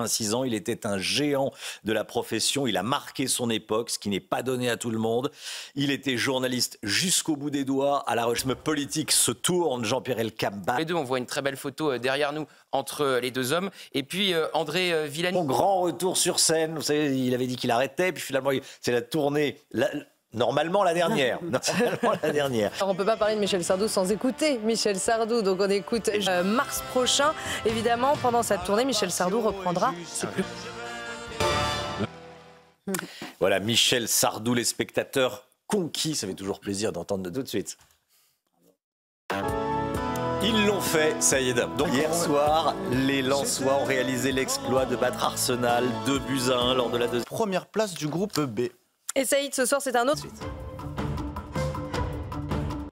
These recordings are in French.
86 ans, il était un géant de la profession, il a marqué son époque, ce qui n'est pas donné à tout le monde. Il était journaliste jusqu'au bout des doigts, à la recherche politique se tourne, Jean-Pierre Elkabbach. Les deux, on voit une très belle photo derrière nous entre les deux hommes. Et puis André Villani. Grand retour sur scène, vous savez, il avait dit qu'il arrêtait, puis finalement c'est la tournée... Normalement la dernière. Alors, on ne peut pas parler de Michel Sardou sans écouter Michel Sardou. Donc on écoute mars prochain. Évidemment, pendant cette tournée, Michel Sardou reprendra ses plus... Voilà, Michel Sardou, les spectateurs conquis. Ça fait toujours plaisir d'entendre tout de suite. Ils l'ont fait, Saïd. Donc hier soir, les Lensois ont réalisé l'exploit de battre Arsenal 2-1 lors de la deuxième. Première place du groupe B. Et Saïd, ce soir, c'est un autre.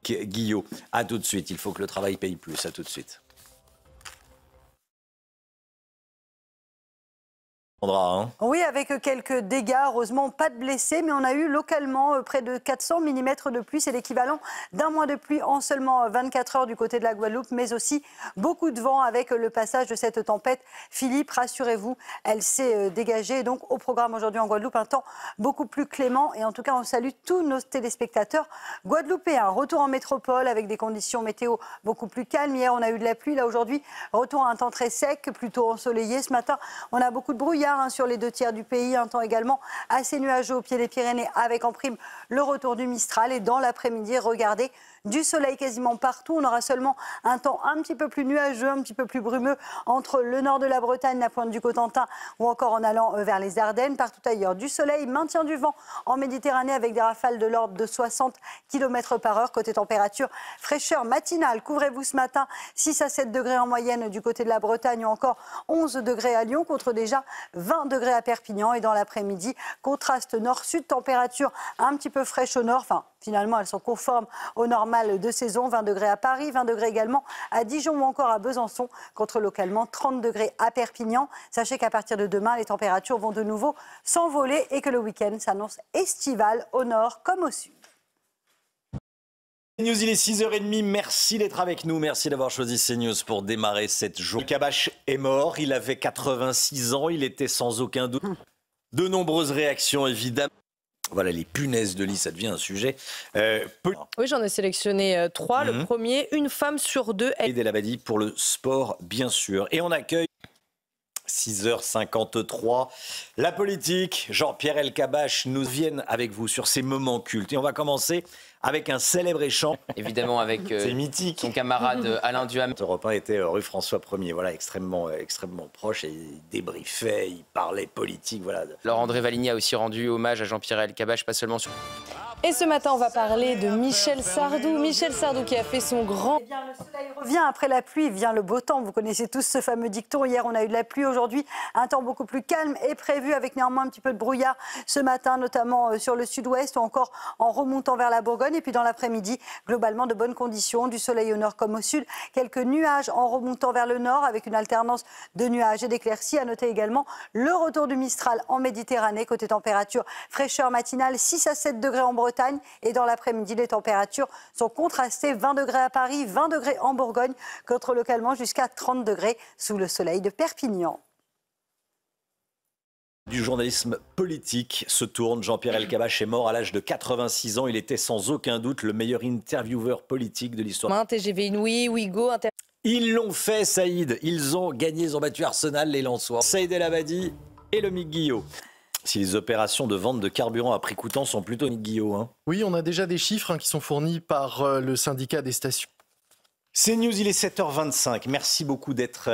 Guillaume, à tout de suite. Il faut que le travail paye plus. À tout de suite. Oui, avec quelques dégâts, heureusement pas de blessés, mais on a eu localement près de 400 mm de pluie, c'est l'équivalent d'un mois de pluie en seulement 24 heures du côté de la Guadeloupe, mais aussi beaucoup de vent avec le passage de cette tempête. Philippe, rassurez-vous, elle s'est dégagée, donc au programme aujourd'hui en Guadeloupe, un temps beaucoup plus clément, et en tout cas on salue tous nos téléspectateurs guadeloupéens. Retour en métropole avec des conditions météo beaucoup plus calmes. Hier on a eu de la pluie, là aujourd'hui retour à un temps très sec, plutôt ensoleillé. Ce matin on a beaucoup de brouillard sur les 2 tiers du pays, un temps également assez nuageux au pied des Pyrénées avec en prime le retour du Mistral. Et dans l'après-midi, regardez, du soleil quasiment partout. On aura seulement un temps un petit peu plus nuageux, un petit peu plus brumeux entre le nord de la Bretagne, la pointe du Cotentin ou encore en allant vers les Ardennes. Partout ailleurs, du soleil, maintien du vent en Méditerranée avec des rafales de l'ordre de 60 km/h. Côté température, fraîcheur matinale. Couvrez-vous ce matin, 6 à 7 degrés en moyenne du côté de la Bretagne ou encore 11 degrés à Lyon contre déjà 20 degrés à Perpignan. Et dans l'après-midi, contraste nord-sud, température un petit peu fraîche au nord. Enfin, finalement, elles sont conformes au normal de saison. 20 degrés à Paris, 20 degrés également à Dijon ou encore à Besançon, contre localement 30 degrés à Perpignan. Sachez qu'à partir de demain, les températures vont de nouveau s'envoler et que le week-end s'annonce estival au nord comme au sud. CNews, il est 6h30, merci d'être avec nous, merci d'avoir choisi CNews pour démarrer cette journée. Elkabbach est mort, il avait 86 ans, il était sans aucun doute. De nombreuses réactions évidemment. Voilà, les punaises de lit, ça devient un sujet. Oui, j'en ai sélectionné 3. Le premier, une femme sur 2. Et Delabadi pour le sport, bien sûr. Et on accueille 6h53. La politique, Jean-Pierre Elkabbach nous viennent avec vous sur ces moments cultes. Et on va commencer avec un célèbre échange. Évidemment avec c'est mythique. Son camarade Alain Duhamel. Europe 1 était rue François 1er, voilà, extrêmement proche. Et il débriefait, il parlait politique. Voilà. Alors André Valigny a aussi rendu hommage à Jean-Pierre Elkabbach, pas seulement sur... Et ce matin, on va parler de Michel Sardou. Michel Sardou qui a fait son grand... Eh bien, le soleil revient après la pluie, vient le beau temps. Vous connaissez tous ce fameux dicton. Hier, on a eu de la pluie. Aujourd'hui, un temps beaucoup plus calme est prévu avec néanmoins un petit peu de brouillard ce matin, notamment sur le sud-ouest ou encore en remontant vers la Bourgogne. Et puis dans l'après-midi, globalement, de bonnes conditions, du soleil au nord comme au sud. Quelques nuages en remontant vers le nord avec une alternance de nuages et d'éclaircies. À noter également le retour du Mistral en Méditerranée. Côté température, fraîcheur matinale, 6 à 7 degrés en Bretagne. Et dans l'après-midi, les températures sont contrastées. 20 degrés à Paris, 20 degrés en Bourgogne, contre localement jusqu'à 30 degrés sous le soleil de Perpignan. Du journalisme politique se tourne. Jean-Pierre Elkabbach est mort à l'âge de 86 ans. Il était sans aucun doute le meilleur intervieweur politique de l'histoire. TGV Inouï, Ouigo, Ils l'ont fait, Saïd. Ils ont gagné, ils ont battu Arsenal, les Lensois. Saïd Delabadi et le Mick Guillot. Si les opérations de vente de carburant à prix coûtant sont plutôt Guillaume. Oui, on a déjà des chiffres qui sont fournis par le syndicat des stations. CNews, il est 7h25. Merci beaucoup d'être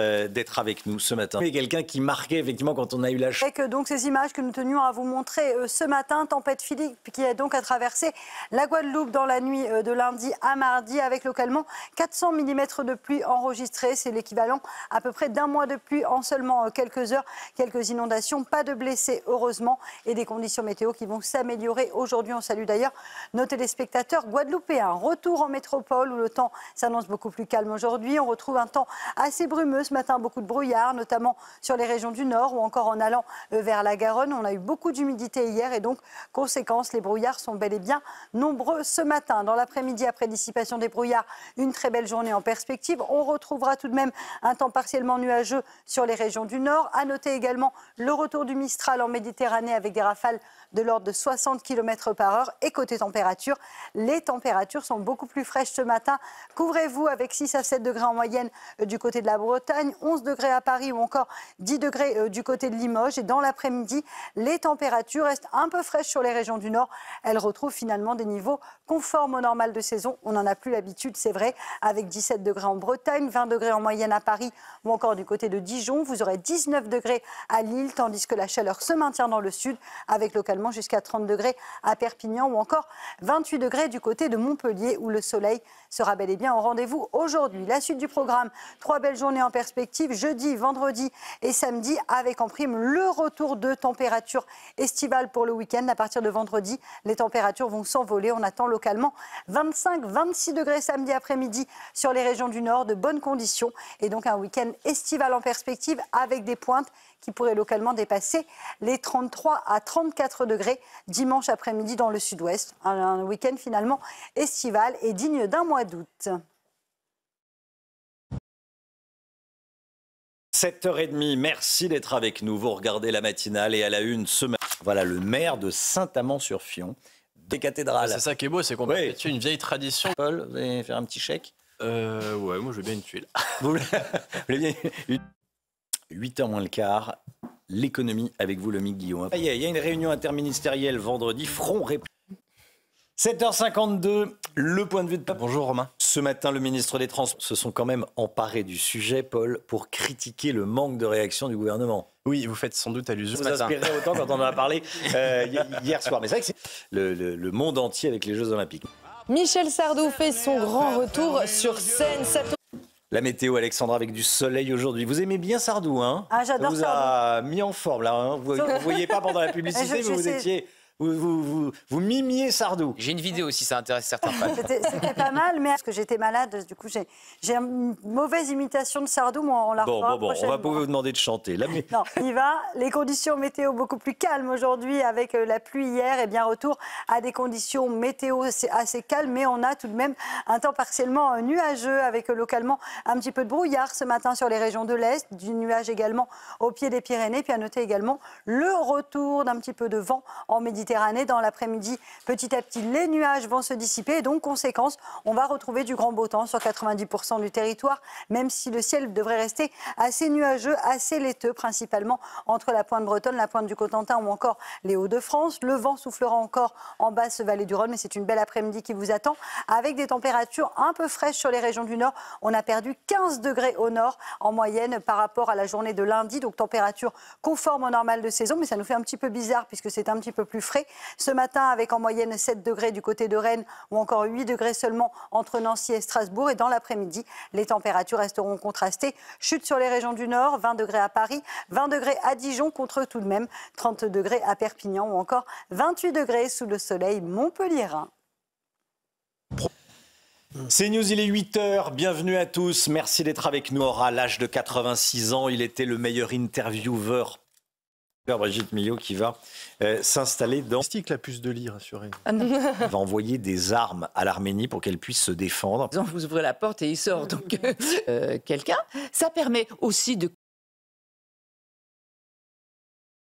avec nous ce matin. Il y a quelqu'un qui marquait effectivement quand on a eu la chance. Avec donc ces images que nous tenions à vous montrer ce matin, tempête Philippe qui a donc traversé la Guadeloupe dans la nuit de lundi à mardi avec localement 400 mm de pluie enregistrés. C'est l'équivalent à peu près d'un mois de pluie en seulement quelques heures. Quelques inondations, pas de blessés heureusement et des conditions météo qui vont s'améliorer aujourd'hui. On salue d'ailleurs nos téléspectateurs guadeloupéens. Retour en métropole où le temps s'annonce beaucoup plus calme aujourd'hui. On retrouve un temps assez brumeux ce matin, beaucoup de brouillard, notamment sur les régions du nord ou encore en allant vers la Garonne. On a eu beaucoup d'humidité hier et donc, conséquence, les brouillards sont bel et bien nombreux ce matin. Dans l'après-midi, après dissipation des brouillards, une très belle journée en perspective. On retrouvera tout de même un temps partiellement nuageux sur les régions du nord. À noter également le retour du Mistral en Méditerranée avec des rafales de l'ordre de 60 km/h. Et côté température, les températures sont beaucoup plus fraîches ce matin. Couvrez-vous avec 6 à 7 degrés en moyenne du côté de la Bretagne, 11 degrés à Paris ou encore 10 degrés du côté de Limoges. Et dans l'après-midi, les températures restent un peu fraîches sur les régions du nord. Elles retrouvent finalement des niveaux conformes au normal de saison. On n'en a plus l'habitude, c'est vrai, avec 17 degrés en Bretagne, 20 degrés en moyenne à Paris ou encore du côté de Dijon. Vous aurez 19 degrés à Lille, tandis que la chaleur se maintient dans le sud, avec localement jusqu'à 30 degrés à Perpignan ou encore 28 degrés du côté de Montpellier, où le soleil sera bel et bien au rendez-vous aujourd'hui. La suite du programme, 3 belles journées en perspective, jeudi, vendredi et samedi, avec en prime le retour de températures estivales pour le week-end. À partir de vendredi, les températures vont s'envoler. On attend localement 25-26 degrés samedi après-midi sur les régions du nord, de bonnes conditions. Et donc un week-end estival en perspective avec des pointes qui pourraient localement dépasser les 33 à 34 degrés dimanche après-midi dans le sud-ouest. Un week-end finalement estival et digne d'un mois d'août. 7h30, merci d'être avec nous. Vous regardez la matinale et à la une ce matin. Voilà le maire de Saint-Amand-sur-Fion, des cathédrales. C'est ça qui est beau, c'est qu'on a fait une vieille tradition. Paul, vous allez faire un petit chèque? Ouais, moi je veux bien une tuile. Vous voulez bien 8h moins le quart, l'économie avec vous, Lomique Guillaume. Il y a une réunion interministérielle vendredi, front 7h52, le point de vue de Pape. Bonjour Romain. Ce matin, le ministre des Transports se sont quand même emparés du sujet, Paul, pour critiquer le manque de réaction du gouvernement. Oui, vous faites sans doute allusion. Vous inspirez autant quand on en a parlé hier soir. Mais c'est vrai que c'est le monde entier avec les Jeux Olympiques. Michel Sardou fait son grand retour sur scène. La météo, Alexandra, avec du soleil aujourd'hui. Vous aimez bien Sardou, hein? Ah, j'adore Sardou. Sardou. Vous a mis en forme, là. Hein, vous ne voyez pas pendant la publicité, mais vous étiez... Vous mimiez Sardou. J'ai une vidéo si ça intéresse certains fans. C'était pas mal, mais parce que j'étais malade, du coup j'ai une mauvaise imitation de Sardou, mais on la refera Bon, on va pas vous demander de chanter. Là, mais... Non, il va. Les conditions météo beaucoup plus calmes aujourd'hui avec la pluie hier et bien retour à des conditions météo assez calmes, mais on a tout de même un temps partiellement nuageux avec localement un petit peu de brouillard ce matin sur les régions de l'Est, du nuage également au pied des Pyrénées, puis à noter également le retour d'un petit peu de vent en Méditerranée. Dans l'après-midi, petit à petit, les nuages vont se dissiper et donc, conséquence, on va retrouver du grand beau temps sur 90% du territoire, même si le ciel devrait rester assez nuageux, assez laiteux, principalement entre la pointe bretonne, la pointe du Cotentin ou encore les Hauts-de-France. Le vent soufflera encore en basse vallée du Rhône, mais c'est une belle après-midi qui vous attend, avec des températures un peu fraîches sur les régions du nord. On a perdu 15 degrés au nord en moyenne par rapport à la journée de lundi, donc température conforme au normal de saison, mais ça nous fait un petit peu bizarre puisque c'est un petit peu plus frais. Ce matin, avec en moyenne 7 degrés du côté de Rennes ou encore 8 degrés seulement entre Nancy et Strasbourg. Et dans l'après-midi, les températures resteront contrastées. Chute sur les régions du Nord, 20 degrés à Paris, 20 degrés à Dijon, contre tout de même 30 degrés à Perpignan ou encore 28 degrés sous le soleil montpelliérain. C'est News, il est 8h, bienvenue à tous, merci d'être avec nous. À l'âge de 86 ans, il était le meilleur intervieweur. Brigitte Millot qui va s'installer dans... Mystique la puce de lit, rassurez. Il va envoyer des armes à l'Arménie pour qu'elle puisse se défendre. Vous ouvrez la porte et il sort donc quelqu'un. Ça permet aussi de